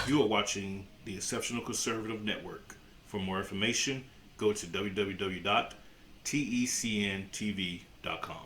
You are watching the Exceptional Conservative Network. For more information, go to www.tecntv.com.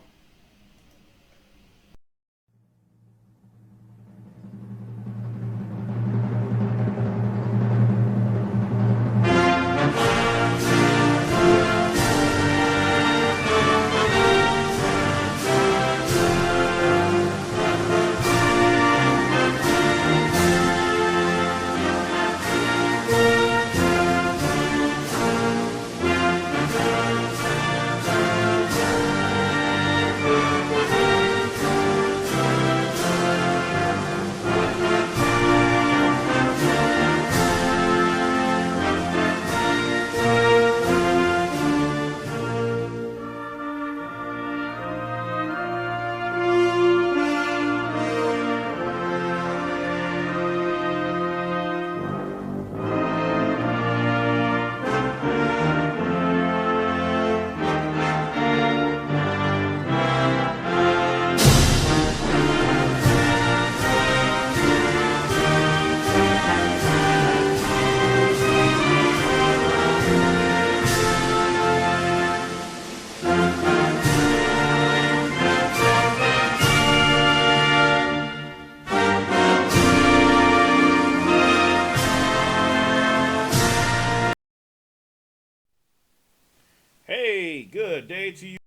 Hey, good day to you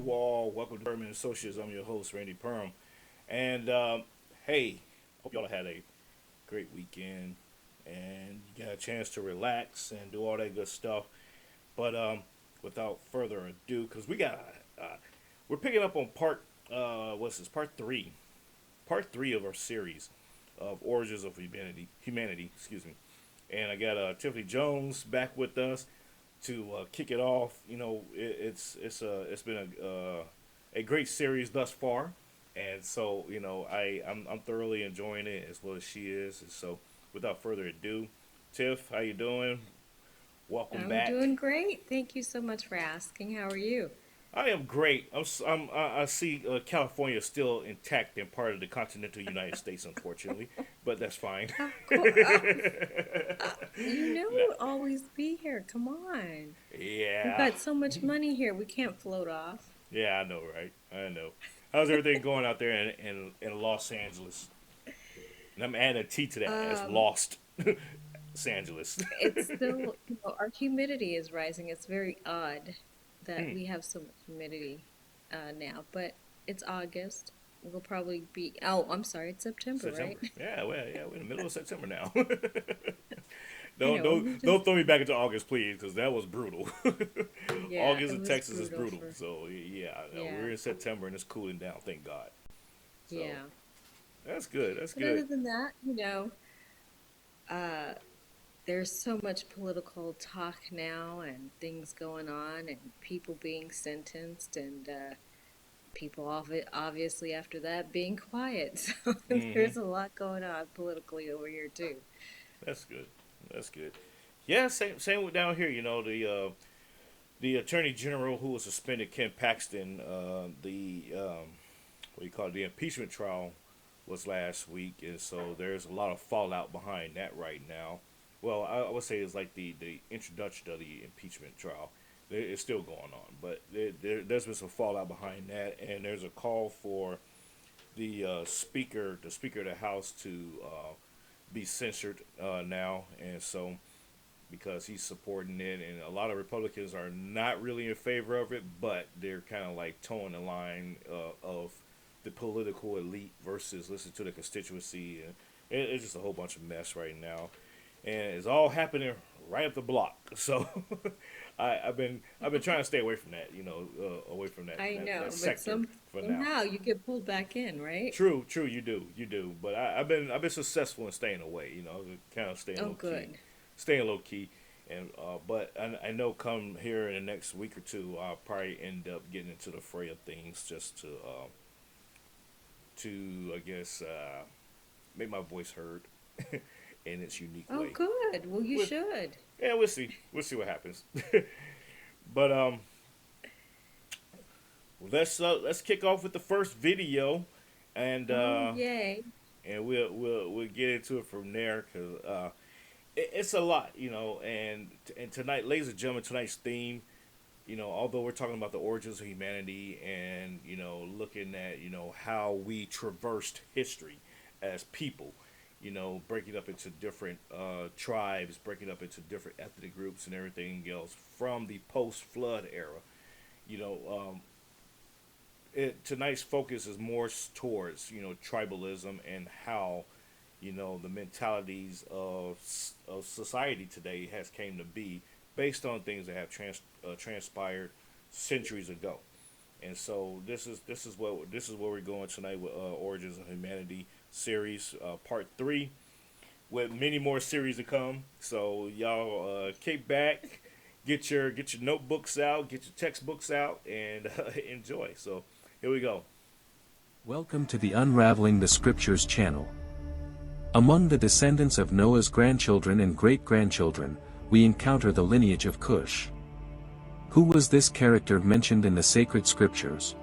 all. Welcome to Perman Associates. I'm your host, Randy Perm. And hey, hope y'all had a great weekend and you got a chance to relax and do all that good stuff. But without further ado, because we're picking up on what's this? Part three of our series of Origins of Humanity. Excuse me. And I got Tiffany Jones back with us to kick it off. You know, it's been a great series thus far, and so I'm thoroughly enjoying it as well as she is. And so, without further ado, Tiff, how you doing? Welcome I'm back. doing great. Thank you so much for asking. How are you? I am great. I see California is still intact and part of the continental United States, unfortunately, but that's fine. Of course. You know No. we'll always be here. Come on. We've Yeah, got so much money here. We can't float off. yeah, I know, right? I know. How's everything going out there in Los Angeles? And I'm adding a T to that as Um, Lost Los Angeles. it's still, our humidity is rising. It's very odd that Hmm. we have so much humidity now, but it's August. We'll probably be, oh, I'm sorry, it's September, right? September. Yeah, we're in the middle of September now. I don't know. don't We just, don't throw me back into August, please, because that was brutal. yeah, August it in was Texas is brutal brutal. for, So yeah, no, yeah, we're in September and it's cooling down. Thank God. So yeah. that's good. That's But good. other than that, uh, there's so much political talk now and things going on and people being sentenced and people obviously after that being quiet. So Hmm. there's a lot going on politically over here too. That's good. That's good. Yeah, same with down here. You know the attorney general who was suspended, Ken Paxton. The what do you call it? The impeachment trial was last week, and so there's a lot of fallout behind that right now. Well, I would say it's like the introduction of the impeachment trial. It's still going on, but there's been some fallout behind that, and there's a call for the speaker of the House to be censored now, and so because he's supporting it, and a lot of Republicans are not really in favor of it, but they're kind of like towing the line of the political elite versus listen to the constituency, and it's just a whole bunch of mess right now, and it's all happening right up the block. So I've been trying to stay away from that, away from I that know, but sector for now. somehow you get pulled back in, right? True, you do. But I've been successful in staying away. Kind of Oh, good. staying low key. And but I know come here in the next week or two, I'll probably end up getting into the fray of things just to I guess make my voice heard in its unique Oh, way. good. Well, you With should. Yeah, we'll see. We'll see what happens. But let's kick off with the first video, and Oh, yay. and we'll get into it from there because it's a lot, and tonight, ladies and gentlemen, tonight's theme, although we're talking about the origins of humanity and looking at how we traversed history as people, breaking up into different tribes, breaking up into different ethnic groups and everything else from the post-flood era. You know, tonight's focus is more towards tribalism and how the mentalities of society today has came to be based on things that have transpired centuries ago. And so this is where we're going tonight with Origins of Humanity series part 3, with many more series to come. So y'all kick back, get your notebooks out, get your textbooks out, and enjoy. So here we go. Welcome to the Unraveling the Scriptures channel. Among the descendants of Noah's grandchildren and great-grandchildren, we encounter the lineage of Cush. Who was this character mentioned in the sacred scriptures?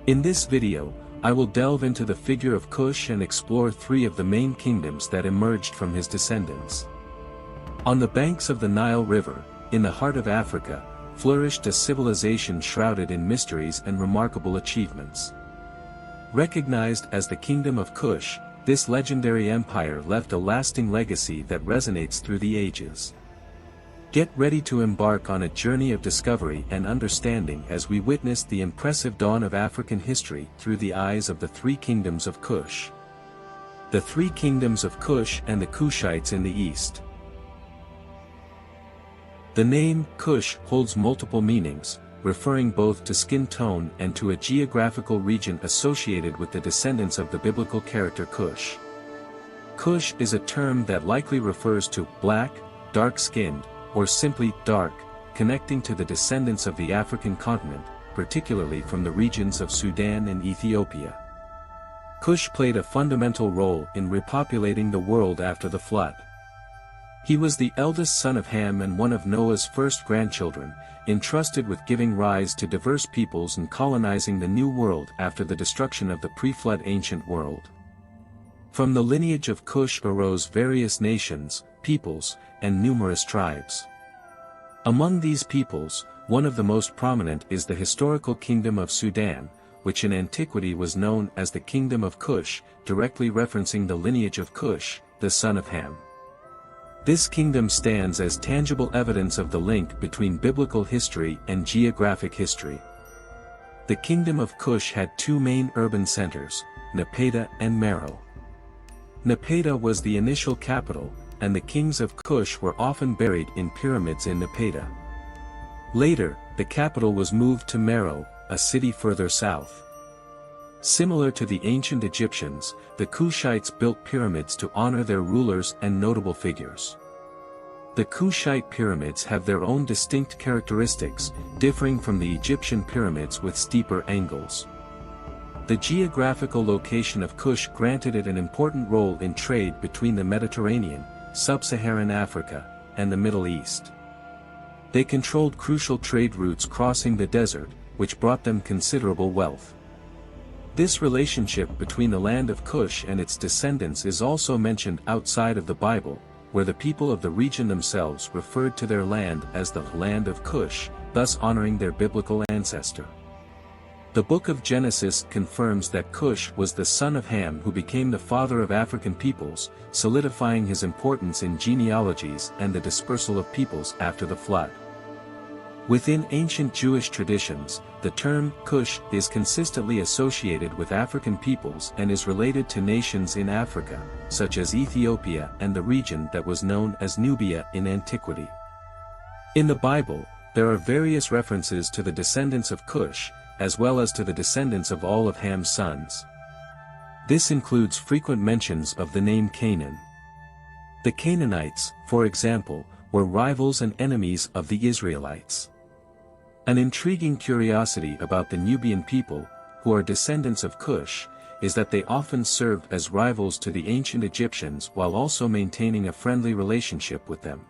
In this video, I will delve into the figure of Cush and explore 3 of the main kingdoms that emerged from his descendants. On the banks of the Nile River, in the heart of Africa, flourished a civilization shrouded in mysteries and remarkable achievements. Recognized as the Kingdom of Cush, this legendary empire left a lasting legacy that resonates through the ages. Get ready to embark on a journey of discovery and understanding as we witness the impressive dawn of African history through the eyes of the 3 kingdoms of Cush. The 3 kingdoms of Cush and the Cushites in the east. The name Cush holds multiple meanings, referring both to skin tone and to a geographical region associated with the descendants of the biblical character Cush. Cush is a term that likely refers to black, dark-skinned, or simply dark, connecting to the descendants of the African continent, particularly from the regions of Sudan and Ethiopia. Cush played a fundamental role in repopulating the world after the flood. He was the eldest son of Ham and one of Noah's first grandchildren, entrusted with giving rise to diverse peoples and colonizing the New World after the destruction of the pre-flood ancient world. From the lineage of Cush arose various nations, peoples, and numerous tribes. Among these peoples, one of the most prominent is the historical kingdom of Sudan, which in antiquity was known as the Kingdom of Cush, directly referencing the lineage of Cush, the son of Ham. This kingdom stands as tangible evidence of the link between biblical history and geographic history. The Kingdom of Cush had 2 main urban centers, Napata and Meroe. Napata was the initial capital, and the kings of Cush were often buried in pyramids in Napata. Later, the capital was moved to Meroe, a city further south. Similar to the ancient Egyptians, the Cushites built pyramids to honor their rulers and notable figures. The Cushite pyramids have their own distinct characteristics, differing from the Egyptian pyramids with steeper angles. The geographical location of Cush granted it an important role in trade between the Mediterranean, Sub-Saharan Africa, and the Middle East. They controlled crucial trade routes crossing the desert, which brought them considerable wealth. This relationship between the land of Cush and its descendants is also mentioned outside of the Bible, where the people of the region themselves referred to their land as the land of Cush, thus honoring their biblical ancestor. The book of Genesis confirms that Cush was the son of Ham who became the father of African peoples, solidifying his importance in genealogies and the dispersal of peoples after the flood. Within ancient Jewish traditions, the term Cush is consistently associated with African peoples and is related to nations in Africa, such as Ethiopia and the region that was known as Nubia in antiquity. In the Bible, there are various references to the descendants of Cush, as well as to the descendants of all of Ham's sons. This includes frequent mentions of the name Canaan. The Canaanites, for example, were rivals and enemies of the Israelites. An intriguing curiosity about the Nubian people, who are descendants of Cush, is that they often served as rivals to the ancient Egyptians while also maintaining a friendly relationship with them.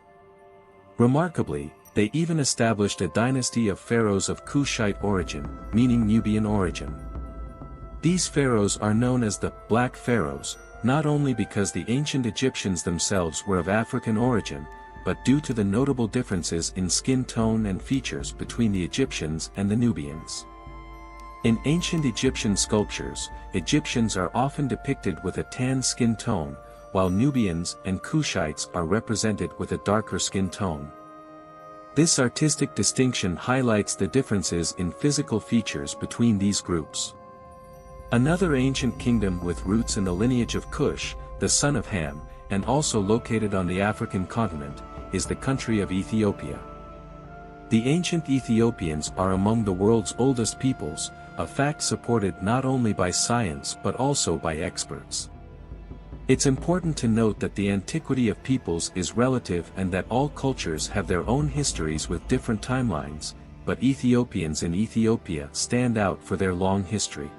Remarkably, they even established a dynasty of pharaohs of Cushite origin, meaning Nubian origin. These pharaohs are known as the Black Pharaohs, not only because the ancient Egyptians themselves were of African origin, but due to the notable differences in skin tone and features between the Egyptians and the Nubians. In ancient Egyptian sculptures, Egyptians are often depicted with a tan skin tone, while Nubians and Kushites are represented with a darker skin tone. This artistic distinction highlights the differences in physical features between these groups. Another ancient kingdom with roots in the lineage of Kush, the son of Ham, and also located on the African continent, is the country of Ethiopia. The ancient Ethiopians are among the world's oldest peoples, a fact supported not only by science but also by experts. It's important to note that the antiquity of peoples is relative and that all cultures have their own histories with different timelines, but Ethiopians in Ethiopia stand out for their long history.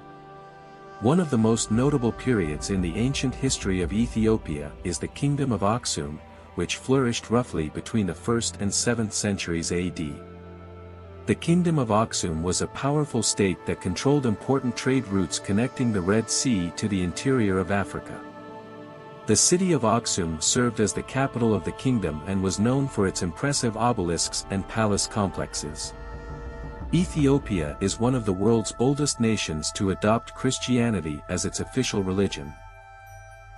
One of the most notable periods in the ancient history of Ethiopia is the Kingdom of Aksum, which flourished roughly between the 1st and 7th centuries AD. The Kingdom of Aksum was a powerful state that controlled important trade routes connecting the Red Sea to the interior of Africa. The city of Aksum served as the capital of the kingdom and was known for its impressive obelisks and palace complexes. Ethiopia is one of the world's oldest nations to adopt Christianity as its official religion.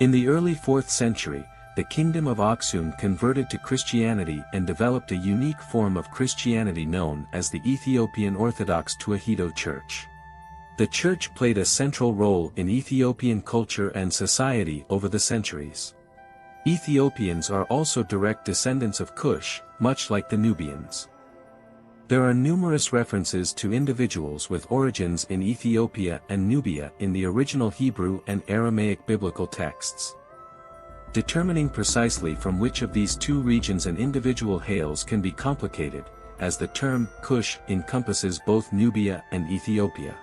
In the early 4th century, the Kingdom of Aksum converted to Christianity and developed a unique form of Christianity known as the Ethiopian Orthodox Tewahedo Church. The church played a central role in Ethiopian culture and society over the centuries. Ethiopians are also direct descendants of Kush, much like the Nubians. There are numerous references to individuals with origins in Ethiopia and Nubia in the original Hebrew and Aramaic biblical texts. Determining precisely from which of these two regions an individual hails can be complicated, as the term Kush encompasses both Nubia and Ethiopia.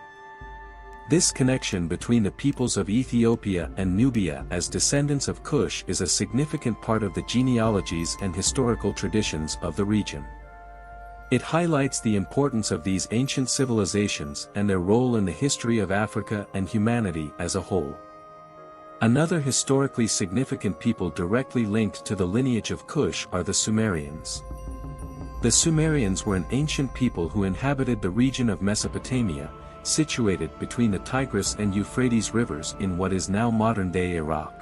This connection between the peoples of Ethiopia and Nubia as descendants of Kush is a significant part of the genealogies and historical traditions of the region. It highlights the importance of these ancient civilizations and their role in the history of Africa and humanity as a whole. Another historically significant people directly linked to the lineage of Kush are the Sumerians. The Sumerians were an ancient people who inhabited the region of Mesopotamia, situated between the Tigris and Euphrates rivers in what is now modern-day Iraq.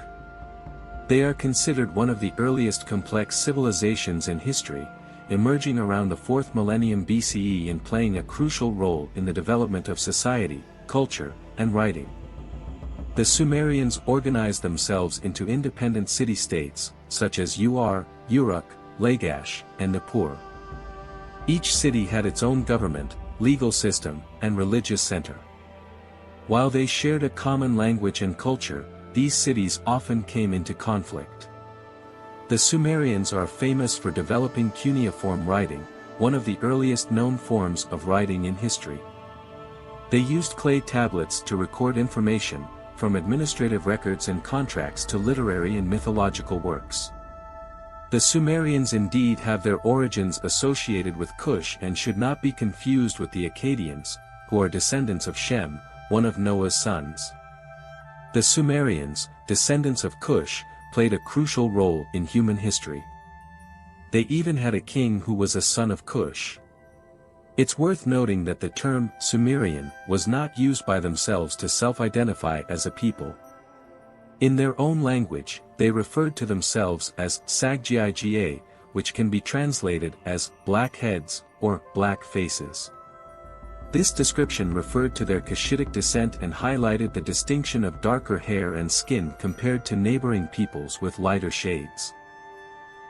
They are considered one of the earliest complex civilizations in history, emerging around the 4th millennium BCE and playing a crucial role in the development of society, culture, and writing. The Sumerians organized themselves into independent city-states, such as Uruk, Lagash, and Nippur. Each city had its own government, legal system, and religious center. While they shared a common language and culture, these cities often came into conflict. The Sumerians are famous for developing cuneiform writing, one of the earliest known forms of writing in history. They used clay tablets to record information, from administrative records and contracts to literary and mythological works. The Sumerians indeed have their origins associated with Kush and should not be confused with the Akkadians, who are descendants of Shem, one of Noah's sons. The Sumerians, descendants of Kush, played a crucial role in human history. They even had a king who was a son of Kush. It's worth noting that the term Sumerian was not used by themselves to self-identify as a people. In their own language, they referred to themselves as Saggiga, which can be translated as black heads or black faces. This description referred to their Cushitic descent and highlighted the distinction of darker hair and skin compared to neighboring peoples with lighter shades.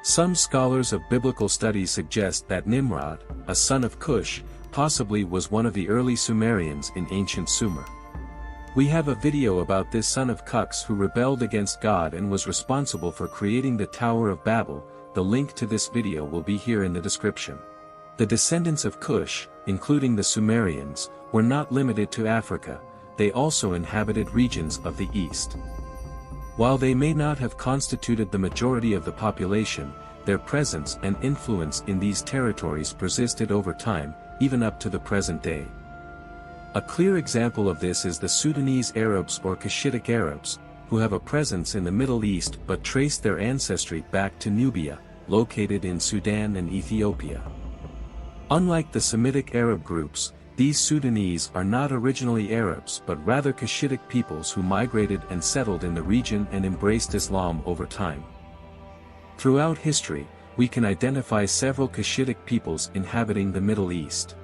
Some scholars of biblical studies suggest that Nimrod, a son of Cush, possibly was one of the early Sumerians in ancient Sumer. We have a video about this son of Cush who rebelled against God and was responsible for creating the Tower of Babel. The link to this video will be here in the description. The descendants of Cush, including the Sumerians, were not limited to Africa, they also inhabited regions of the East. While they may not have constituted the majority of the population, their presence and influence in these territories persisted over time, even up to the present day. A clear example of this is the Sudanese Arabs or Cushitic Arabs, who have a presence in the Middle East but trace their ancestry back to Nubia, located in Sudan and Ethiopia. Unlike the Semitic Arab groups, these Sudanese are not originally Arabs but rather Cushitic peoples who migrated and settled in the region and embraced Islam over time. Throughout history, we can identify several Cushitic peoples inhabiting the Middle East.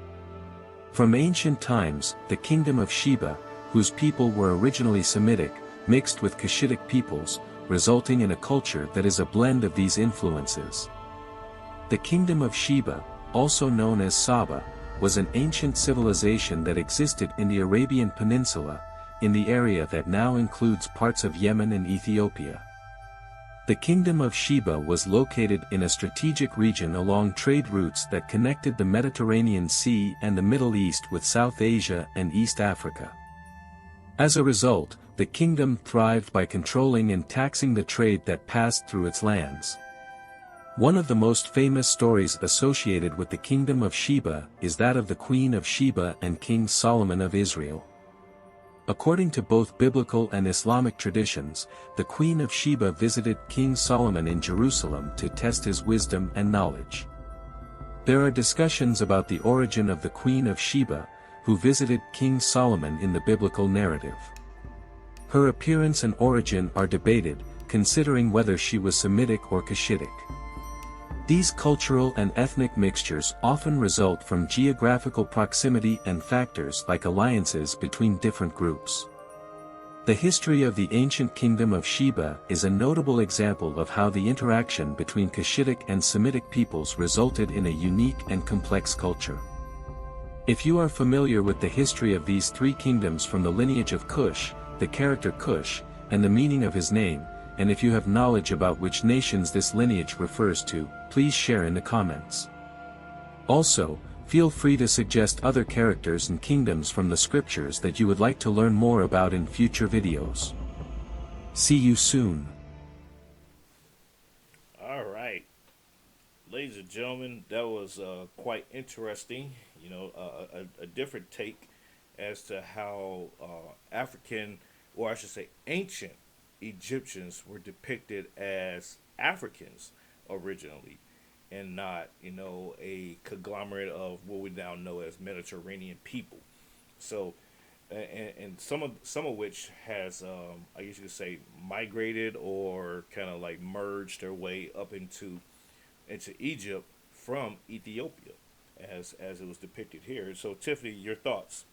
From ancient times, the Kingdom of Sheba, whose people were originally Semitic, mixed with Cushitic peoples, resulting in a culture that is a blend of these influences. The Kingdom of Sheba, also known as Saba, was an ancient civilization that existed in the Arabian Peninsula, in the area that now includes parts of Yemen and Ethiopia. The Kingdom of Sheba was located in a strategic region along trade routes that connected the Mediterranean Sea and the Middle East with South Asia and East Africa. As a result, the kingdom thrived by controlling and taxing the trade that passed through its lands. One of the most famous stories associated with the Kingdom of Sheba is that of the Queen of Sheba and King Solomon of Israel. According to both biblical and Islamic traditions, the Queen of Sheba visited King Solomon in Jerusalem to test his wisdom and knowledge. There are discussions about the origin of the Queen of Sheba, who visited King Solomon in the biblical narrative. Her appearance and origin are debated, considering whether she was Semitic or Cushitic. These cultural and ethnic mixtures often result from geographical proximity and factors like alliances between different groups. The history of the ancient Kingdom of Sheba is a notable example of how the interaction between Cushitic and Semitic peoples resulted in a unique and complex culture. If you are familiar with the history of these three kingdoms from the lineage of Cush, the character Cush, and the meaning of his name, and if you have knowledge about which nations this lineage refers to, please share in the comments. Also, feel free to suggest other characters and kingdoms from the scriptures that you would like to learn more about in future videos. See you soon. All right, ladies and gentlemen, that was quite interesting. A different take as to how African, or I should say ancient Egyptians were depicted as Africans originally, and not, a conglomerate of what we now know as Mediterranean people. So, and some of which has, I guess you could say, migrated or kind of like merged their way up into Egypt from Ethiopia, as it was depicted here. So, Tiffany, your thoughts?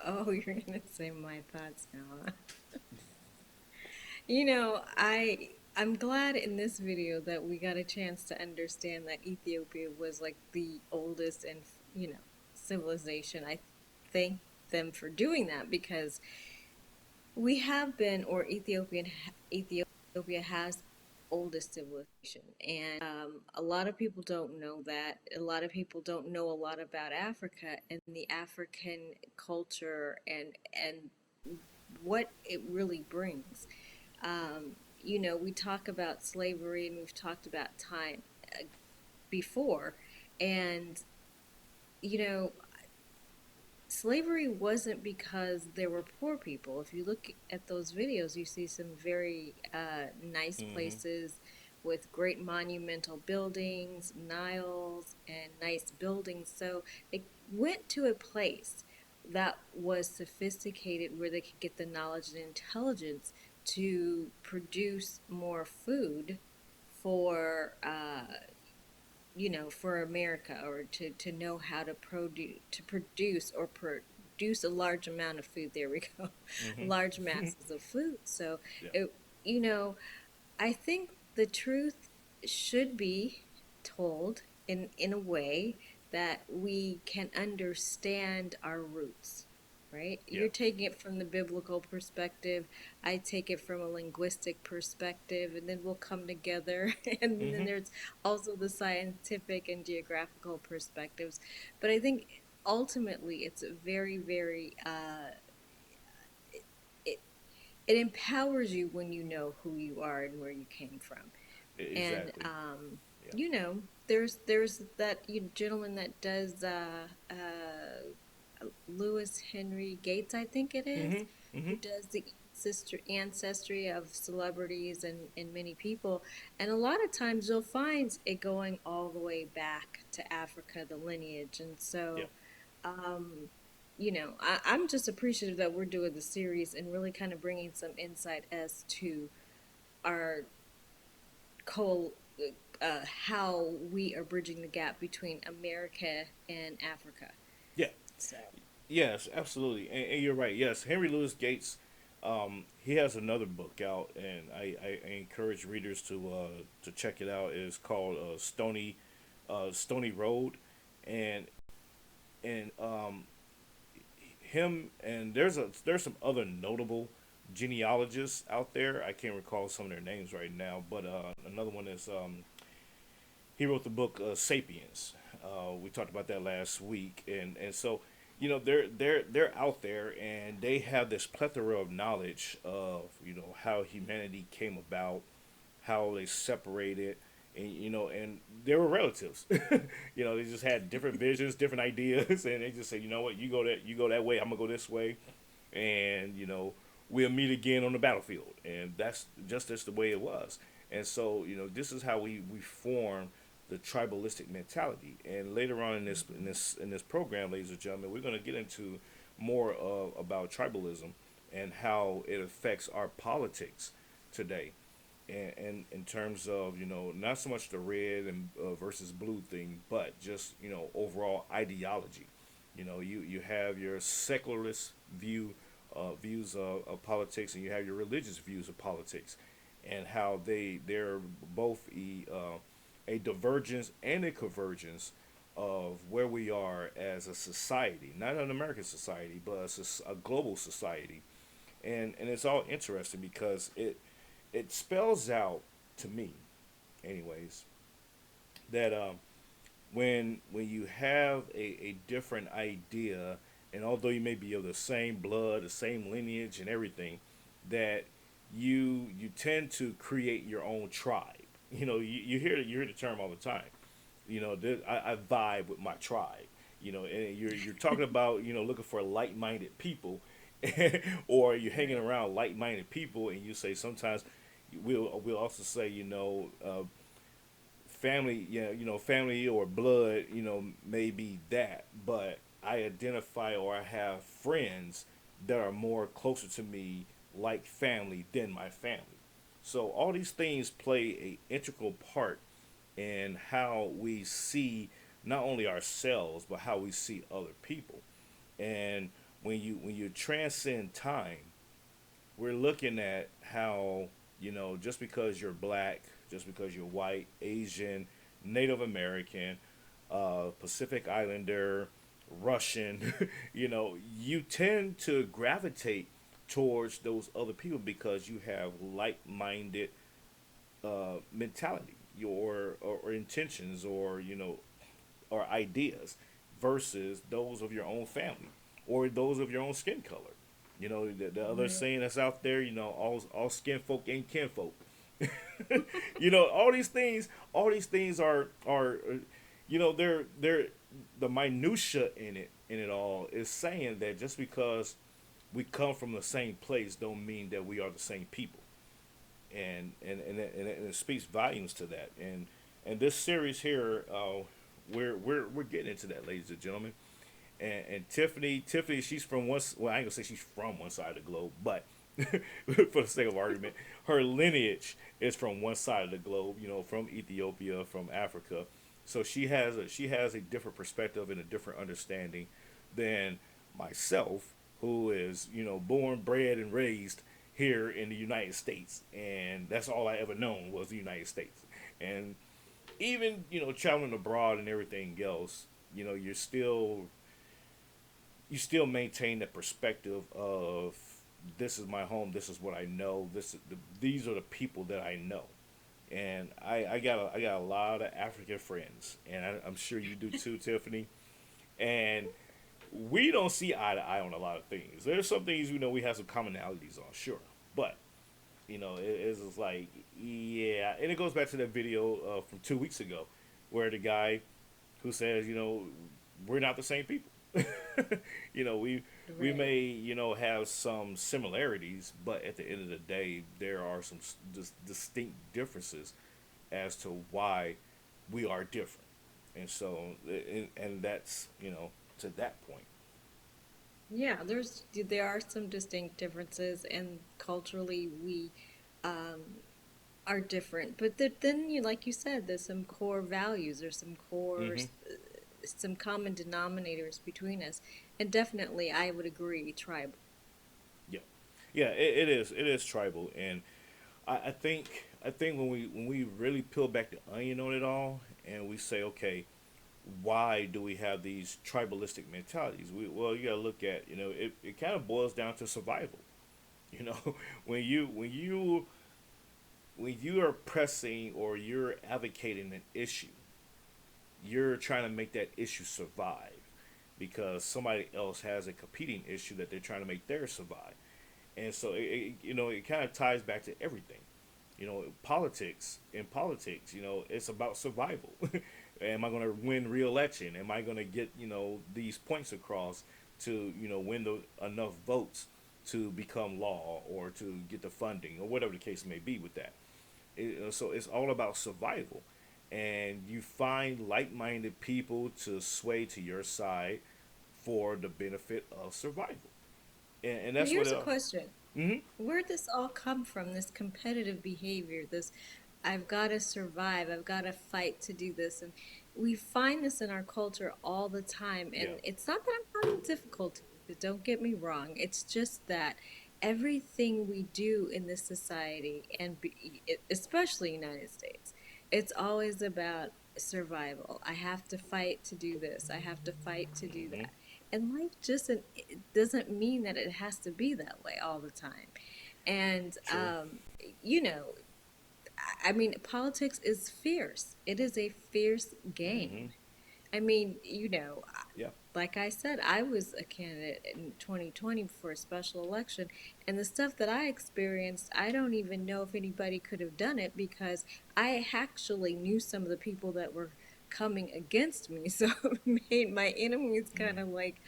Oh, you're gonna say my thoughts now, huh? I'm glad in this video that we got a chance to understand that Ethiopia was like the oldest and civilization. I thank them for doing that because we have been, or Ethiopia has oldest civilization, and a lot of people don't know that. A lot of people don't know a lot about Africa and the African culture and what it really brings. We talk about slavery and we've talked about time before, and you know, slavery wasn't because there were poor people. If you look at those videos, you see some very nice Mm-hmm. places with great monumental buildings, Niles, and nice buildings. So they went to a place that was sophisticated where they could get the knowledge and intelligence to produce more food for for America, or to know how to produce or produce a large amount of food. There we go, large Mm-hmm. masses of food. So Yeah. it, you know, I think the truth should be told in a way that we can understand our roots, right? Yeah. You're taking it from the biblical perspective. I take it from a linguistic perspective, and then we'll come together. And then Mm-hmm. there's also the scientific and geographical perspectives. But I think ultimately it's very, very it it empowers you when you know who you are and where you came from. And Exactly. Yeah. there's that gentleman that does Lewis Henry Gates, I think it is, Mm-hmm. Mm-hmm. who does the ancestry of celebrities and many people. And a lot of times you'll find it going all the way back to Africa, the lineage. And Yeah. so, um, I'm just appreciative that we're doing the series and really kind of bringing some insight as to our co how we are bridging the gap between America and Africa. Yeah. So, Yes, absolutely, and you're right. Yes, Henry Louis Gates, he has another book out, and I encourage readers to check it out. It's called Stony Road, and and him and there's some other notable genealogists out there. I can't recall some of their names right now, but another one is he wrote the book *Sapiens*. We talked about that last week, and so they're out there and they have this plethora of knowledge of how humanity came about, how they separated, and and they were relatives. They just had different visions, different ideas, and they just said, what, you go that way, I'm gonna go this way, and we'll meet again on the battlefield, and that's the way it was. And so this is how we form the tribalistic mentality. And later on in this program, ladies and gentlemen, we're going to get into more about tribalism and how it affects our politics today, and in terms of not so much the red and versus blue thing, but just overall ideology. You have your secularist views of politics, and you have your religious views of politics, and how they're both a divergence and a convergence of where we are as a society, not an American society, but a global society. And it's all interesting because it spells out to me, anyways, that when you have a different idea, and although you may be of the same blood, the same lineage, and everything, that you tend to create your own tribe. You hear the term all the time. I vibe with my tribe. And you're talking about looking for like-minded people, or you're hanging around like-minded people, and you say sometimes we'll also say family, yeah, family or blood, may be that, but I identify or I have friends that are more closer to me like family than my family. So all these things play a integral part in how we see not only ourselves but how we see other people. And when you transcend time, we're looking at how just because you're black, just because you're white, Asian, Native American, Pacific Islander, Russian, you tend to gravitate towards those other people because you have like-minded mentality, or intentions, or ideas, versus those of your own family or those of your own skin color. The other right. saying that's out there, all skin folk ain't kinfolk. All these things are they're the minutia in it all is saying that just because we come from the same place don't mean that we are the same people. And it speaks volumes to that. And this series here, we're getting into that, ladies and gentlemen. And Tiffany, she's from one. Well, I ain't gonna say she's from one side of the globe, but for the sake of argument, her lineage is from one side of the globe. From Ethiopia, from Africa. So she has a different perspective and a different understanding than myself, who is born, bred, and raised here in the United States, and that's all I ever known was the United States. And even traveling abroad and everything else, you still maintain the perspective of this is my home, this is what I know, these are the people that I know. And I got a lot of African friends, and I'm sure you do too, Tiffany. And we don't see eye to eye on a lot of things. There's some things we have some commonalities on, sure, but it's just like, yeah. And it goes back to that video from 2 weeks ago, where the guy who says, we're not the same people. we we Right. may, have some similarities, but at the end of the day, there are some distinct differences as to why we are different. And so, and that's, to that point. Yeah, there are some distinct differences, and culturally we um, are different. But then, like you said, there's some core values, there's Hmm. some common denominators between us, and definitely, I would agree, tribal. Yeah, yeah, it is tribal, and I think when we really peel back the onion on it all, and we say, okay, why do we have these tribalistic mentalities? Well, you got to look at, it kind of boils down to survival. You know, when you are pressing or you're advocating an issue, you're trying to make that issue survive because somebody else has a competing issue that they're trying to make theirs survive. And so it kind of ties back to everything. Politics, in politics, it's about survival. Am I going to win re-election? Am I going to get these points across to win enough votes to become law or to get the funding or whatever the case may be with that? So it's all about survival, and you find like-minded people to sway to your side for the benefit of survival, and But that's what here's it. a question. Mm-hmm. Where'd this all come from? This competitive behavior, this I've got to survive, I've got to fight to do this. And we find this in our culture all the time. Yeah. And it's not that I'm having difficulty with it, don't get me wrong. It's just that everything we do in this society, and especially United States, it's always about survival. I have to fight to do this, I have to fight to do Mm-hmm. that. And life just it doesn't mean that it has to be that way all the time. And True. you know, I mean, politics is fierce. It is a fierce Mm-hmm. game. I mean, Yeah. like I said, I was a candidate in 2020 for a special election, and the stuff that I experienced, I don't even know if anybody could have done it because I actually knew some of the people that were coming against me. So it made my enemies kind of like,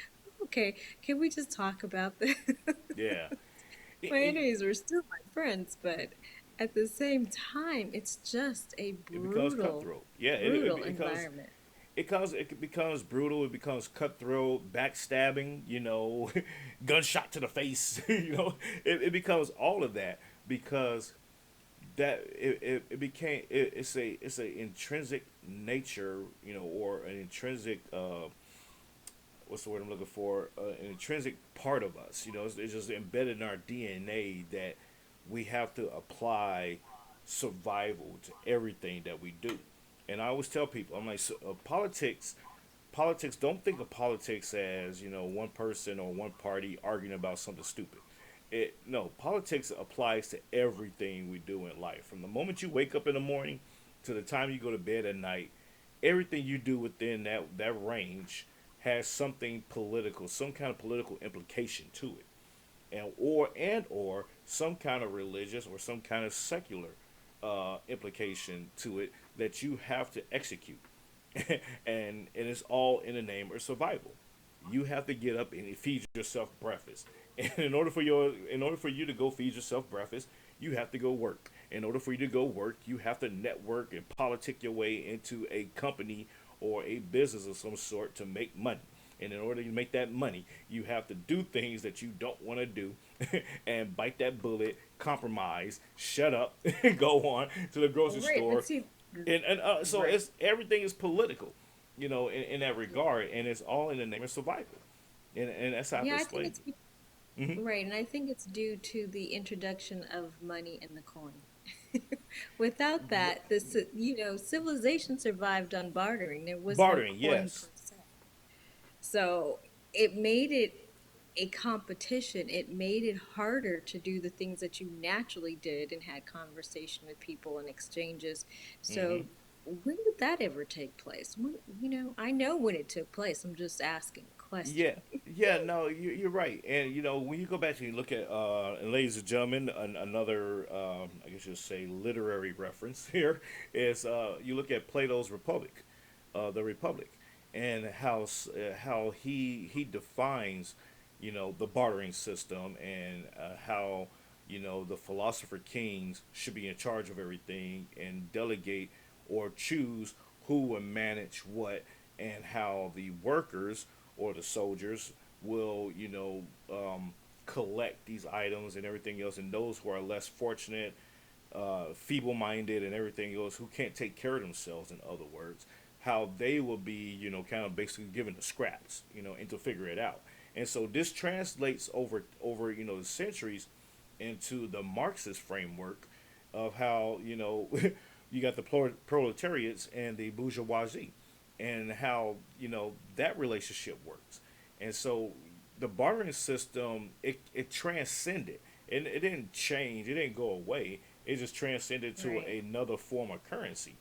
okay, can we just talk about this? Yeah. It, My it, enemies were still my friends, but at the same time, it's just a it becomes brutal, cutthroat. Yeah. brutal environment. It becomes brutal. It becomes cutthroat, backstabbing. Gunshot to the face. It becomes all of that because it became it's a intrinsic nature, or an intrinsic what's the word I'm looking for? An intrinsic part of us. It's just embedded in our DNA that we have to apply survival to everything that we do. And I always tell people, I'm like, so, politics. Don't think of politics as one person or one party arguing about something stupid. No, politics applies to everything we do in life. From the moment you wake up in the morning to the time you go to bed at night, everything you do within that range has something political, some kind of political implication to it, and or some kind of religious or some kind of secular implication to it that you have to execute, and it's all in the name of survival. You have to get up and feed yourself breakfast, and in order for you to go feed yourself breakfast, you have to go work. In order for you to go work, you have to network and politic your way into a company or a business of some sort to make money. And in order to make that money, you have to do things that you don't want to do and bite that bullet, compromise, shut up, go on to the grocery Right, but store. see, And so right, it's everything is political, in that yeah, regard, and it's all in the name of survival. And that's how I have to yeah, I think explain it's it. Mm-hmm. right, and I think it's due to the introduction of money and the coin. Without that, civilization survived on bartering. There was no Bartering, coin per yes. se. So it made it a competition. It made it harder to do the things that you naturally did and had conversation with people and exchanges. Mm-hmm. So when did that ever take place? I know when it took place. I'm just asking a question. Yeah, yeah, no, you're right. And when you go back and you look at, and ladies and gentlemen, another, I guess you'd say, literary reference here is, you look at Plato's Republic, the Republic, and how he defines the bartering system and how the philosopher kings should be in charge of everything and delegate or choose who will manage what, and how the workers or the soldiers will collect these items and everything else, and those who are less fortunate, feeble-minded, and everything else, who can't take care of themselves, in other words, how they will be, kind of basically given the scraps, and to figure it out. And so this translates over the centuries into the Marxist framework of how you got the proletariats and the bourgeoisie, and how that relationship works. And so the bartering system, it transcended, and it didn't change, it didn't go away. It just transcended to Right. another form of currency.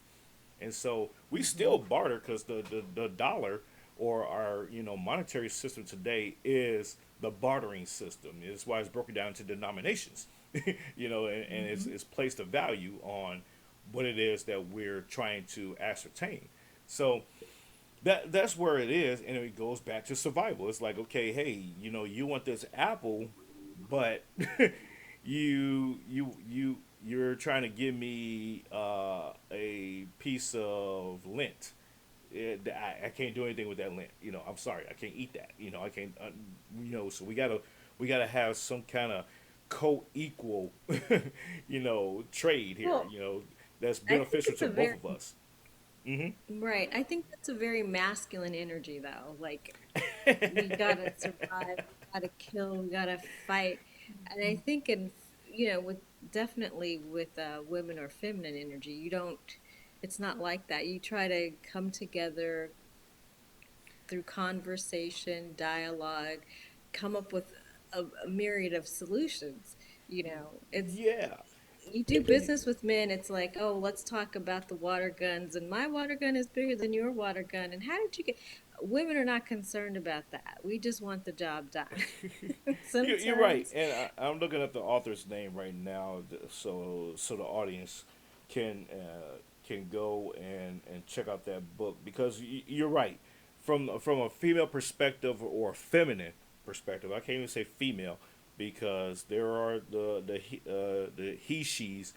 And so we Hmm. still barter because the dollar, or our monetary system today, is the bartering system. It's why it's broken down into denominations, and Hmm. it's placed a value on what it is that we're trying to ascertain. So that's where it is, and it goes back to survival. It's like, okay, hey, you want this apple, but you're trying to give me a piece of lint. I can't do anything with that lint. I'm sorry, I can't eat that. I can't. So we gotta have some kind of co-equal, trade here. Well, That's I think beneficial it's to a both very of us. Hmm. right. I think that's a very masculine energy, though. Like we gotta survive, we gotta kill, we gotta fight. And I think with definitely with women or feminine energy, you don't, it's not like that. You try to come together through conversation, dialogue, come up with a myriad of solutions. It's Yeah. you do business with men, it's like, oh, let's talk about the water guns, and my water gun is bigger than your water gun. And how did you get? Women are not concerned about that. We just want the job done. You're right, Sometimes, and I'm looking at the author's name right now, so the audience can go and check out that book, because you're right, from a female perspective or a feminine perspective. I can't even say female, because there are the he she's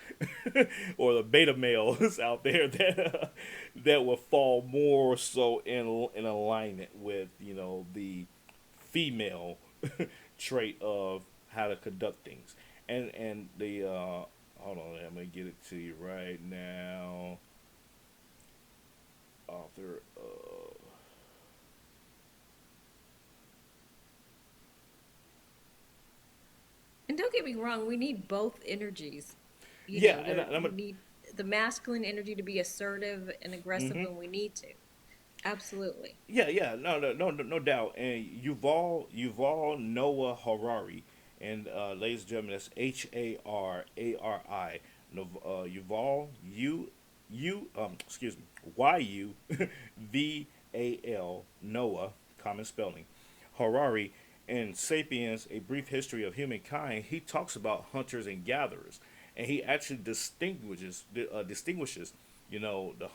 or the beta males out there that will fall more so in alignment with the female trait of how to conduct things. And the hold on, I'm gonna get it to you right now. Author. and don't get me wrong, we need both energies. Yeah, and There I'm we a, need the masculine energy to be assertive and aggressive mm-hmm. when we need to. Absolutely. Yeah, no doubt. And Yuval Noah Harari, and ladies and gentlemen, that's Harari. Yuval excuse me, Yuval Noah, common spelling, Harari. In *Sapiens: A Brief History of Humankind*, he talks about hunters and gatherers, and he actually distinguishes. The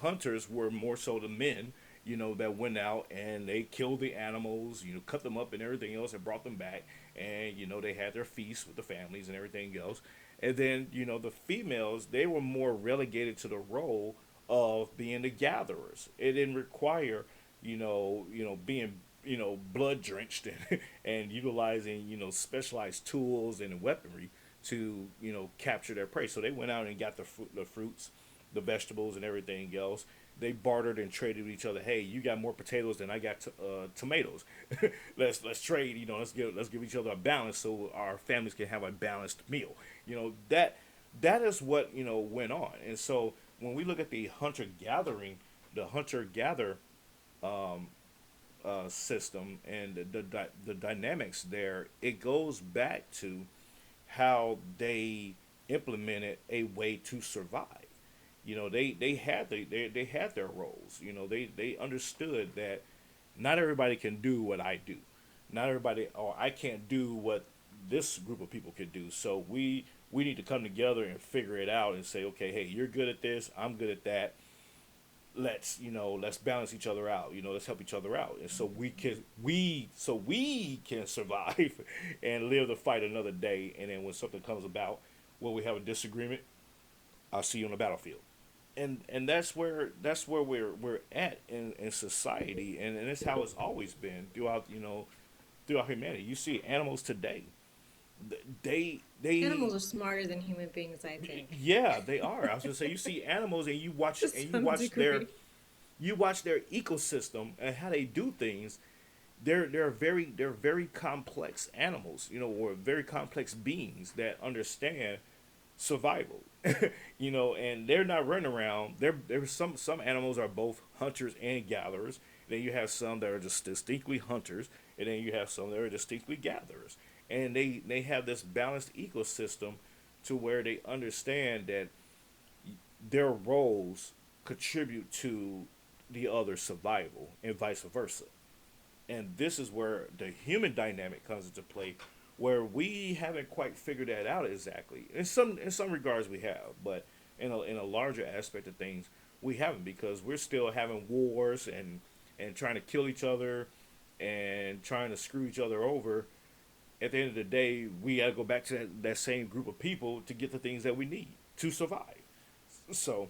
hunters were more so the men, that went out and they killed the animals, cut them up and everything else, and brought them back, and they had their feasts with the families and everything else. And then the females, they were more relegated to the role of being the gatherers. It didn't require being blood drenched and utilizing specialized tools and weaponry to capture their prey. So they went out and got the fruits, the vegetables, and everything else. They bartered and traded with each other. Hey, you got more potatoes than I got tomatoes. Let's trade. Let's give each other a balance so our families can have a balanced meal. That is what went on. And so when we look at the hunter gather system, and the dynamics there, it goes back to how they implemented a way to survive. They had their roles. They understood that not everybody can do what I do. Not everybody, or I can't do what this group of people could do. So we need to come together and figure it out and say, okay, hey, you're good at this, I'm good at that. let's balance each other out. Let's help each other out, and so we can survive and live to fight another day. And then when something comes about where we have a disagreement, I'll see you on the battlefield. And that's where we're at in society, and it's how it's always been throughout humanity. You see animals today, Animals they are smarter than human beings, I think, yeah, they are. I was gonna say, you see animals and to you some watch their degree. ecosystem and how they do things. They're very complex animals, or very complex beings that understand survival. And they're not running around. There's some animals are both hunters and gatherers. Then you have some that are just distinctly hunters, and then you have some that are distinctly gatherers. And they have this balanced ecosystem to where they understand that their roles contribute to the other survival and vice versa. And this is where the human dynamic comes into play, where we haven't quite figured that out exactly. In some regards we have, but in a larger aspect of things we haven't, because we're still having wars and trying to kill each other and trying to screw each other over. At the end of the day, we got to go back to that same group of people to get the things that we need to survive. So,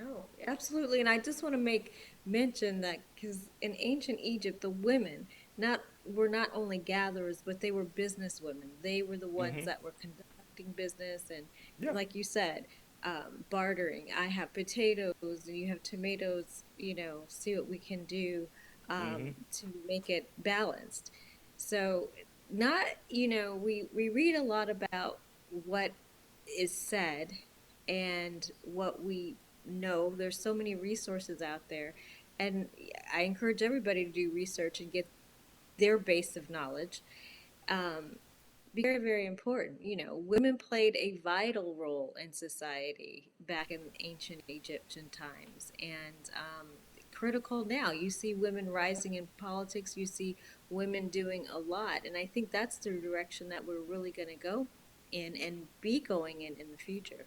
Oh, absolutely. And I just want to make mention that because in ancient Egypt, the women not were not only gatherers, but they were business women. They were the ones hmm that were conducting business and, yeah, like you said, bartering. I have potatoes and you have tomatoes, see what we can do hmm to make it balanced. So, not, we read a lot about what is said and what we know. There's so many resources out there, and I encourage everybody to do research and get their base of knowledge. um, Very, very important. Women played a vital role in society back in ancient Egyptian times, and critical now. You see women rising in politics, you see women doing a lot, and I think that's the direction that we're really going to go in and be going in the future,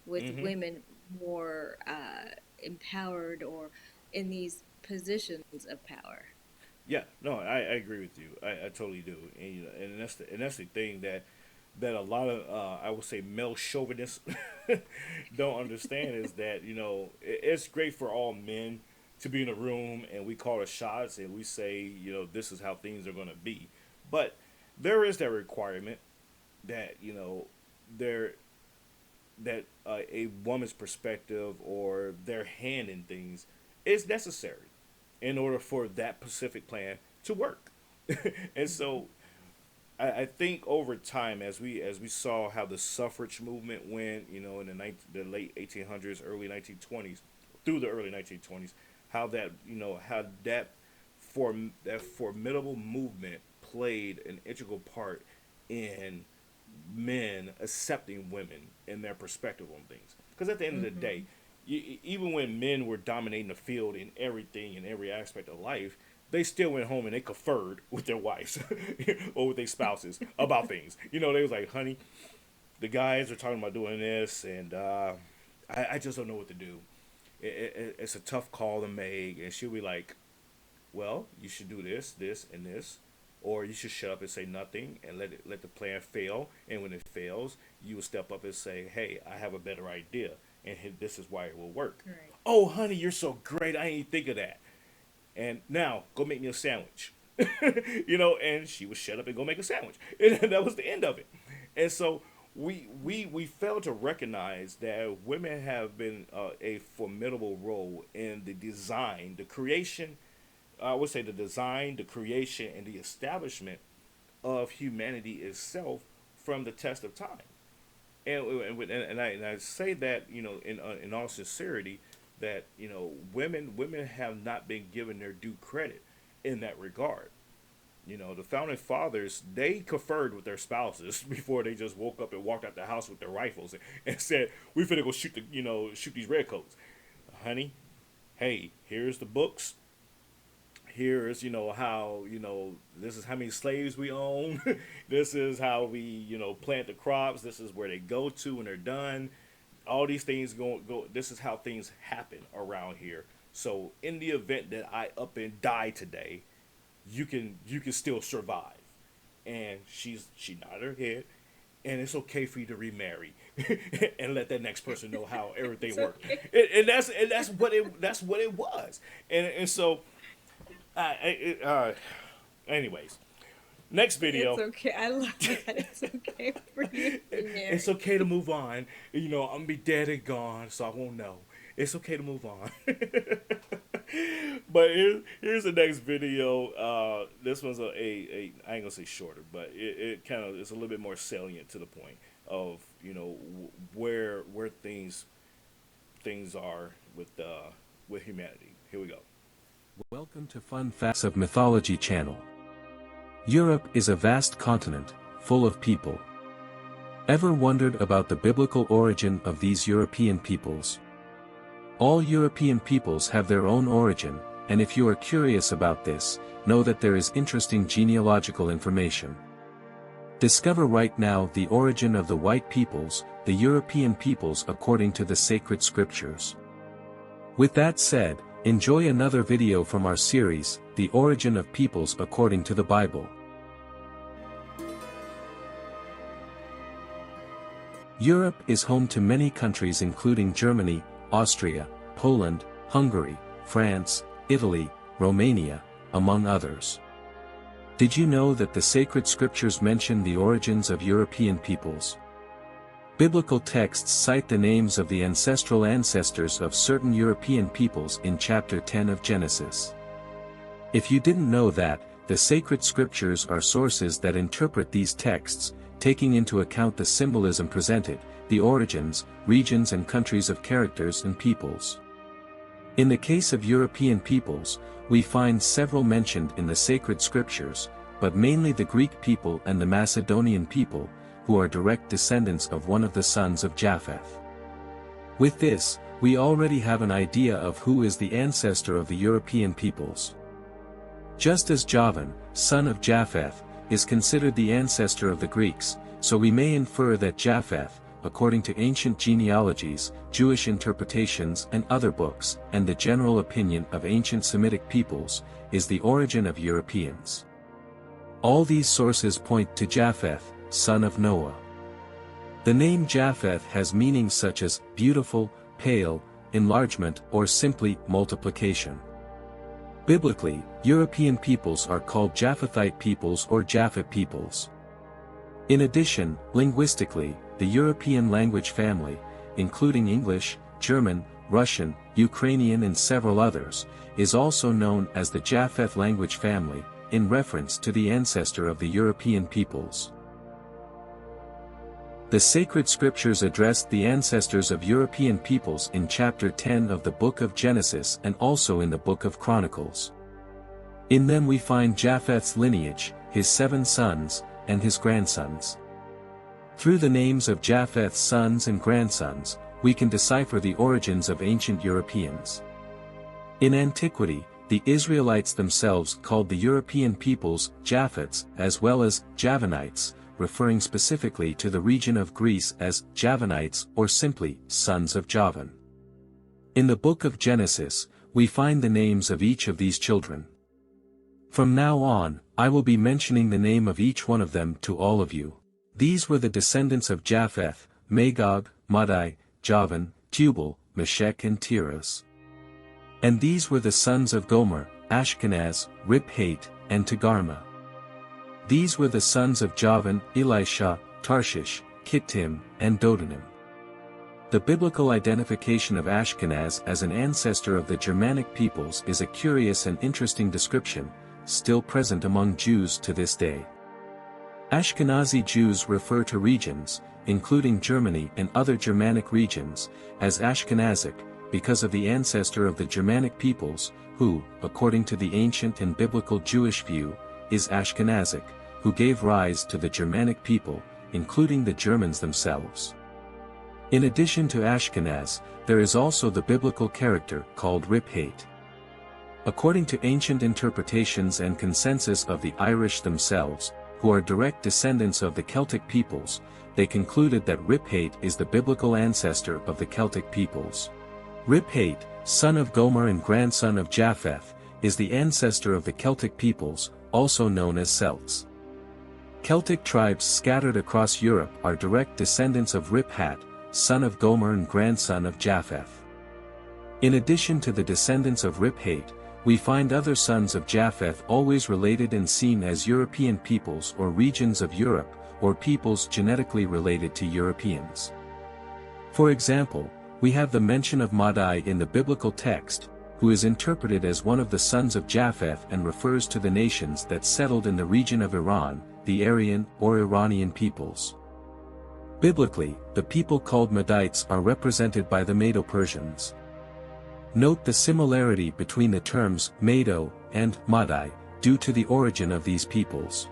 with hmm women more empowered or in these positions of power. yeah. No, I agree with you. I totally do. And and that's the thing that a lot of I would say male chauvinists don't understand, is that it's great for all men to be in a room and we call the shots and we say, this is how things are going to be. But there is that requirement that there that a woman's perspective or their hand in things is necessary in order for that Pacific plan to work. And so I think over time, as we saw how the suffrage movement went, in the late 1800s, early 1920s, through the early 1920s, how that formidable movement played an integral part in men accepting women and their perspective on things. Because at the end of the day, Hmm. even when men were dominating the field in everything, in every aspect of life, they still went home and they conferred with their wives or with their spouses about things. They was like, honey, the guys are talking about doing this, and I just don't know what to do. It's a tough call to make. And she'll be like, well, you should do this, this, and this, or you should shut up and say nothing and let the plan fail. And when it fails, you will step up and say, hey, I have a better idea, and this is why it will work. Right. Oh, honey, you're so great. I didn't think of that. And now go make me a sandwich. And she would shut up and go make a sandwich. And that was the end of it. And so we fail to recognize that women have been a formidable role in the design, the creation, I would say the design, the creation, and the establishment of humanity itself from the test of time. And I say that in all sincerity, that women have not been given their due credit in that regard. The founding fathers, they conferred with their spouses before they just woke up and walked out the house with their rifles and said, "We finna go shoot these redcoats, honey. Hey, here's the books. Here's how this is how many slaves we own. This is how we plant the crops. This is where they go to when they're done. All these things go. This is how things happen around here. So in the event that I up and die today, you can still survive. And she nodded her head, and it's okay for you to remarry and let that next person know how everything It's worked. okay. And that's what it was. And so, anyways, next It's video. okay. I love that. It's okay for you to be It's married. okay to move on. I'm gonna be dead and gone, so I won't know. It's okay to move on. But here's the next video. This one's a I ain't gonna say shorter, but it kind of is a little bit more salient to the point of where things are with humanity. Here we go. Welcome to Fun Facts of Mythology channel. Europe is a vast continent, full of people. Ever wondered about the biblical origin of these European peoples? All European peoples have their own origin, and if you are curious about this, know that there is interesting genealogical information. Discover right now the origin of the white peoples, the European peoples according to the sacred scriptures. With that said, enjoy another video from our series, The Origin of Peoples According to the Bible. Europe is home to many countries including Germany, Austria, Poland, Hungary, France, Italy, Romania, among others. Did you know that the sacred scriptures mention the origins of European peoples? Biblical texts cite the names of the ancestral ancestors of certain European peoples in chapter 10 of Genesis. If you didn't know that, the sacred scriptures are sources that interpret these texts, taking into account the symbolism presented, the origins, regions and countries of characters and peoples. In the case of European peoples, we find several mentioned in the sacred scriptures, but mainly the Greek people and the Macedonian people, who are direct descendants of one of the sons of Japheth. With this, we already have an idea of who is the ancestor of the European peoples. Just as Javan, son of Japheth, is considered the ancestor of the Greeks, so we may infer that Japheth, according to ancient genealogies, Jewish interpretations and other books, and the general opinion of ancient Semitic peoples, is the origin of Europeans. All these sources point to Japheth, son of Noah. The name Japheth has meanings such as beautiful, pale, enlargement, or simply multiplication. Biblically, European peoples are called Japhethite peoples or Japhet peoples. In addition, linguistically, the European language family, including English, German, Russian, Ukrainian and several others, is also known as the Japheth language family, in reference to the ancestor of the European peoples. The sacred scriptures addressed the ancestors of European peoples in chapter 10 of the book of Genesis and also in the book of Chronicles. In them we find Japheth's lineage, his 7 sons, and his grandsons. Through the names of Japheth's sons and grandsons, we can decipher the origins of ancient Europeans. In antiquity, the Israelites themselves called the European peoples Japhets as well as Javanites, referring specifically to the region of Greece as Javanites or simply sons of Javan. In the book of Genesis, we find the names of each of these children. From now on, I will be mentioning the name of each one of them to all of you. These were the descendants of Japheth, Magog, Madai, Javan, Tubal, Meshech and Tiras. And these were the sons of Gomer, Ashkenaz, Rip-Hait, and Togarmah. These were the sons of Javan, Elisha, Tarshish, Kittim, and Dodanim. The biblical identification of Ashkenaz as an ancestor of the Germanic peoples is a curious and interesting description, still present among Jews to this day. Ashkenazi Jews refer to regions, including Germany and other Germanic regions, as Ashkenazic, because of the ancestor of the Germanic peoples, who, according to the ancient and biblical Jewish view, is Ashkenazic, who gave rise to the Germanic people, including the Germans themselves. In addition to Ashkenaz, there is also the biblical character called Rip-Hait. According to ancient interpretations and consensus of the Irish themselves, who are direct descendants of the Celtic peoples, they concluded that Rip-Hait is the biblical ancestor of the Celtic peoples. Rip-Hait, son of Gomer and grandson of Japheth, is the ancestor of the Celtic peoples, also known as Celts. Celtic tribes scattered across Europe are direct descendants of Rip-Hat, son of Gomer and grandson of Japheth. In addition to the descendants of Rip-Hat, we find other sons of Japheth always related and seen as European peoples or regions of Europe, or peoples genetically related to Europeans. For example, we have the mention of Madai in the biblical text, who is interpreted as one of the sons of Japheth and refers to the nations that settled in the region of Iran, the Aryan or Iranian peoples. Biblically, the people called Madites are represented by the Medo-Persians. Note the similarity between the terms Medo and Madai, due to the origin of these peoples.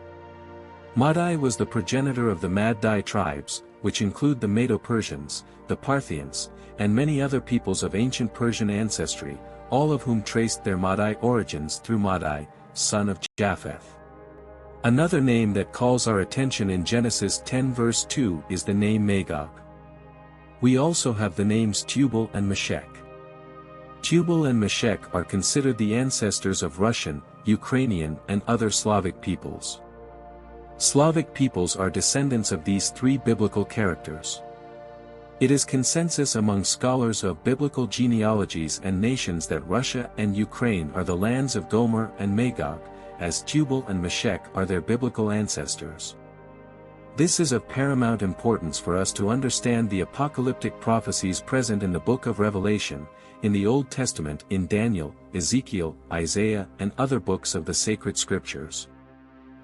Madai was the progenitor of the Mad-Dai tribes, which include the Medo-Persians, the Parthians, and many other peoples of ancient Persian ancestry, all of whom traced their Madai origins through Madai, son of Japheth. Another name that calls our attention in Genesis 10 verse 2 is the name Magog. We also have the names Tubal and Meshech. Tubal and Meshech are considered the ancestors of Russian, Ukrainian and other Slavic peoples. Slavic peoples are descendants of these three biblical characters. It is consensus among scholars of biblical genealogies and nations that Russia and Ukraine are the lands of Gomer and Magog, as Tubal and Meshech are their biblical ancestors. This is of paramount importance for us to understand the apocalyptic prophecies present in the book of Revelation, in the Old Testament in Daniel, Ezekiel, Isaiah and other books of the sacred scriptures.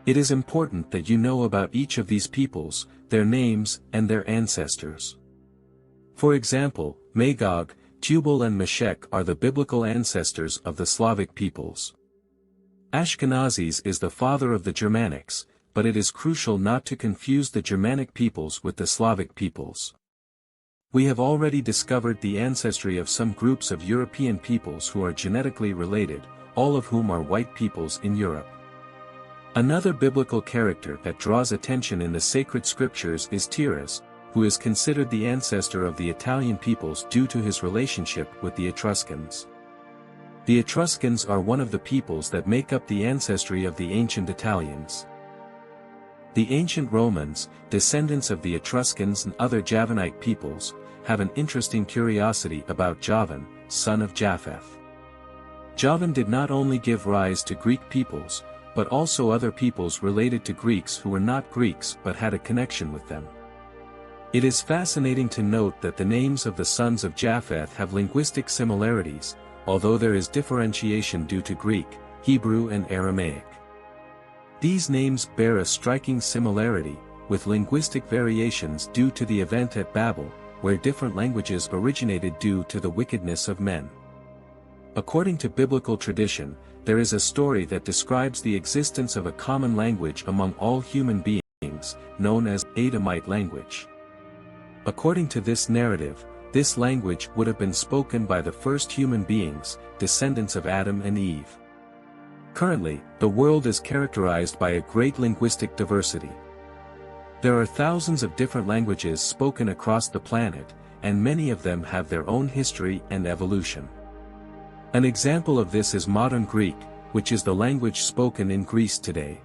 It is important that you know about each of these peoples, their names and their ancestors. For example, Magog, Tubal and Meshech are the biblical ancestors of the Slavic peoples. Ashkenazes is the father of the Germanics, but it is crucial not to confuse the Germanic peoples with the Slavic peoples. We have already discovered the ancestry of some groups of European peoples who are genetically related, all of whom are white peoples in Europe. Another biblical character that draws attention in the sacred scriptures is Tiras, who is considered the ancestor of the Italian peoples due to his relationship with the Etruscans. The Etruscans are one of the peoples that make up the ancestry of the ancient Italians. The ancient Romans, descendants of the Etruscans and other Javanite peoples, have an interesting curiosity about Javan, son of Japheth. Javan did not only give rise to Greek peoples, but also other peoples related to Greeks who were not Greeks but had a connection with them. It is fascinating to note that the names of the sons of Japheth have linguistic similarities, although there is differentiation due to Greek, Hebrew and Aramaic. These names bear a striking similarity, with linguistic variations due to the event at Babel, where different languages originated due to the wickedness of men. According to biblical tradition, there is a story that describes the existence of a common language among all human beings, known as Adamite language. According to this narrative, this language would have been spoken by the first human beings, descendants of Adam and Eve. Currently, the world is characterized by a great linguistic diversity. There are thousands of different languages spoken across the planet, and many of them have their own history and evolution. An example of this is modern Greek, which is the language spoken in Greece today.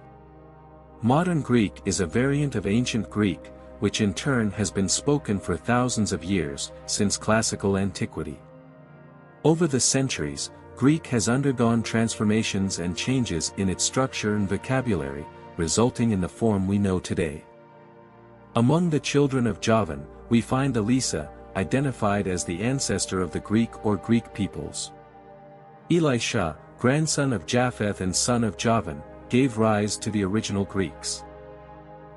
Modern Greek is a variant of ancient Greek, which in turn has been spoken for thousands of years, since classical antiquity. Over the centuries, Greek has undergone transformations and changes in its structure and vocabulary, resulting in the form we know today. Among the children of Javan, we find Elisa, identified as the ancestor of the Greek or Greek peoples. Elisha, grandson of Japheth and son of Javan, gave rise to the original Greeks.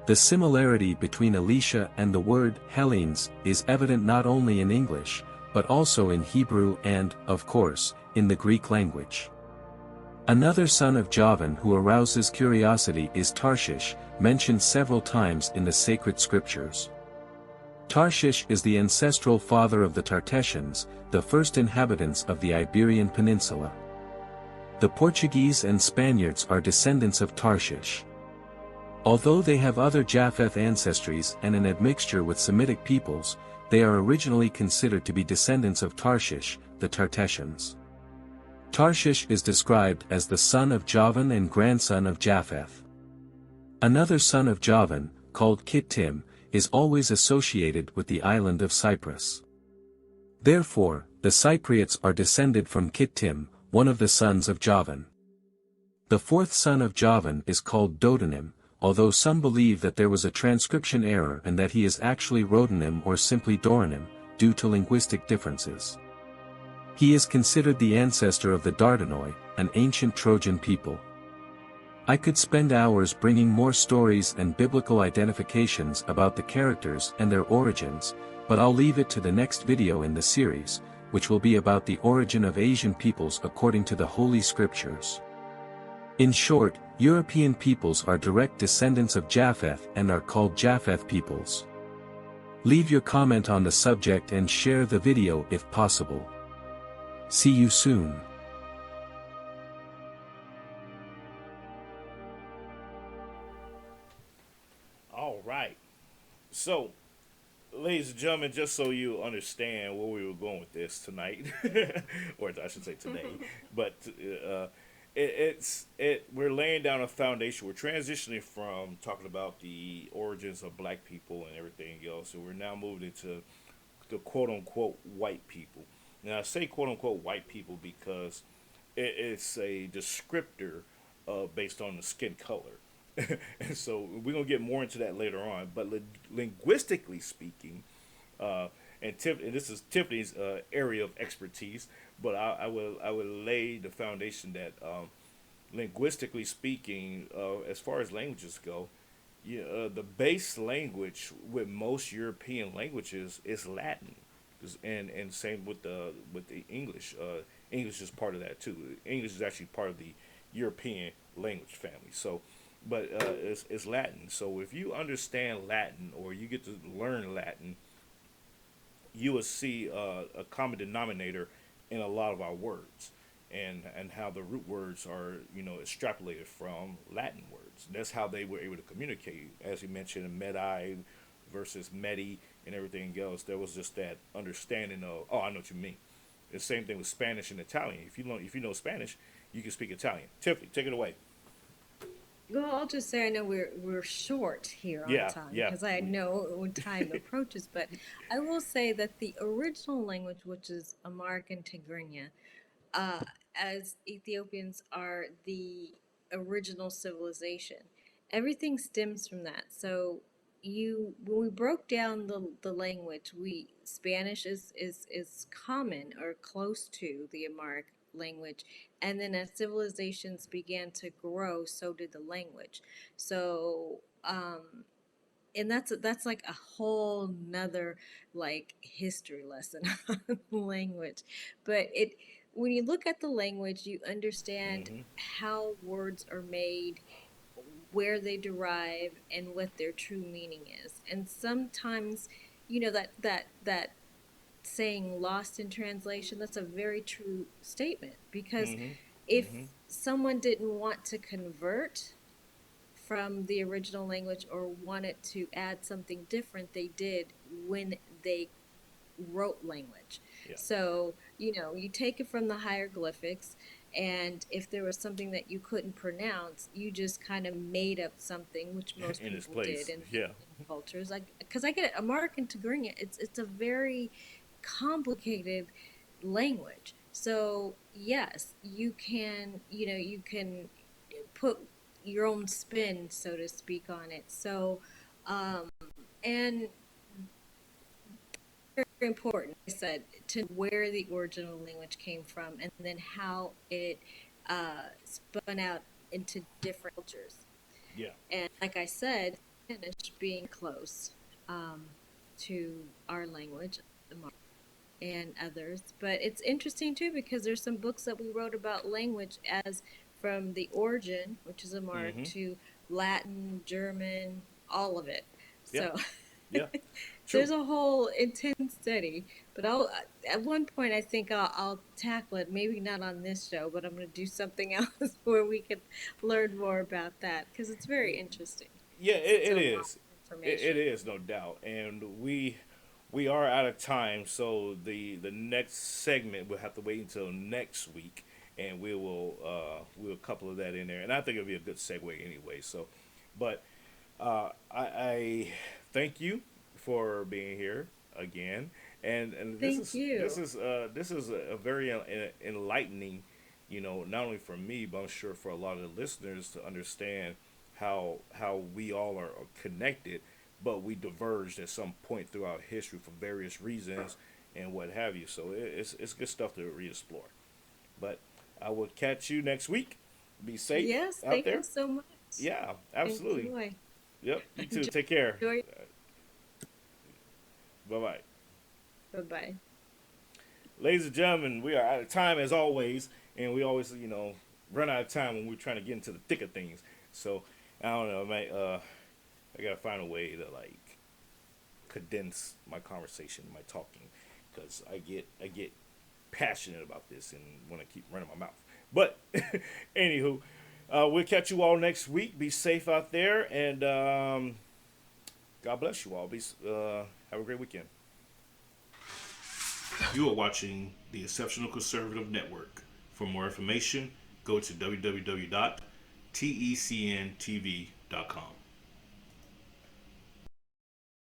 The similarity between Elisha and the word Hellenes is evident not only in English, but also in Hebrew and, of course, in the Greek language. Another son of Javan who arouses curiosity is Tarshish, mentioned several times in the sacred scriptures. Tarshish is the ancestral father of the Tartessians, the first inhabitants of the Iberian Peninsula. The Portuguese and Spaniards are descendants of Tarshish. Although they have other Japheth ancestries and an admixture with Semitic peoples, they are originally considered to be descendants of Tarshish, the Tartessians. Tarshish is described as the son of Javan and grandson of Japheth. Another son of Javan, called Kittim, is always associated with the island of Cyprus. Therefore, the Cypriots are descended from Kittim, one of the sons of Javan. The fourth son of Javan is called Dodanim, although some believe that there was a transcription error and that he is actually Rodanim or simply Doranim, due to linguistic differences. He is considered the ancestor of the Dardanoi, an ancient Trojan people. I could spend hours bringing more stories and biblical identifications about the characters and their origins, but I'll leave it to the next video in the series, which will be about the origin of Asian peoples according to the Holy Scriptures. In short, European peoples are direct descendants of Japheth and are called Japheth peoples. Leave your comment on the subject and share the video if possible. See you soon. All right. So, ladies and gentlemen, just so you understand where we were going with this tonight, or I should say today, but we're laying down a foundation. We're transitioning from talking about the origins of black people and everything else, and we're now moving into the quote unquote white people. Now, I say quote unquote white people because it's a descriptor based on the skin color. And so we're gonna get more into that later on. But linguistically speaking, and this is Tiffany's area of expertise, but I will lay the foundation that linguistically speaking, as far as languages go, the base language with most European languages is Latin, and same with the English. English is part of that too. English is actually part of the European language family. So, but it's Latin. So if you understand Latin or you get to learn Latin, you will see a common denominator in a lot of our words, and how the root words are extrapolated from Latin words. That's how they were able to communicate. As you mentioned, Medi versus Medi and everything else. There was just that understanding of, oh, I know what you mean. The same thing with Spanish and Italian. If you know Spanish, you can speak Italian. Tiffany, take it away. Well, I'll just say I know we're short here on Yeah, time yeah, because I know when time approaches, but I will say that the original language, which is Amharic and Tigrinya, uh, as Ethiopians are the original civilization. Everything stems from that. So when we broke down the language, we Spanish is common or close to the Amharic language, and then as civilizations began to grow, so did the language. So and that's like a whole nother like history lesson on language, but it when you look at the language you understand hmm how words are made, where they derive, and what their true meaning is. And sometimes that saying lost in translation, that's a very true statement, because hmm if hmm someone didn't want to convert from the original language or wanted to add something different, they did when they wrote language. yeah. So, you take it from the hieroglyphics, and if there was something that you couldn't pronounce, you just kind of made up something, which most In its people did place, yeah. in cultures. Like, because I get it, American Tigrinya, it's a very complicated language. So, yes, you can put your own spin, so to speak, on it. So, um, and very important, I said, to where the original language came from and then how it spun out into different cultures. Yeah. And like I said, Spanish being close um, to our language and others. But it's interesting too because there's some books that we wrote about language as from the origin, which is a mark, hmm to Latin, German, all of it. Yeah. So Yeah. True. there's a whole intense study. But I'll at one point I think I'll tackle it. Maybe not on this show, but I'm going to do something else where we can learn more about that because it's very interesting. Yeah, It's it a lot is. of It information. is no doubt, and we are out of time, so the next segment we'll have to wait until next week, and we'll couple of that in there, and I think it'll be a good segue anyway. So, but I thank you for being here again, and Thank you. this is a very enlightening, not only for me, but I'm sure for a lot of the listeners to understand how we all are connected, but we diverged at some point throughout history for various reasons and what have you. So it's good stuff to re-explore. But I will catch you next week. Be safe Yes, out thank you there. so much. Yeah, absolutely. Enjoy. Yep, you too. Enjoy. Take care. Enjoy. Bye bye. Bye bye. Ladies and gentlemen, we are out of time as always, and we always, run out of time when we're trying to get into the thick of things. So I don't know, man. I gotta find a way to like condense my conversation, my talking, because I get passionate about this and want to keep running my mouth. But anywho, we'll catch you all next week. Be safe out there, and God bless you all. Have a great weekend. You are watching the Exceptional Conservative Network. For more information, go to www.tecntv.com.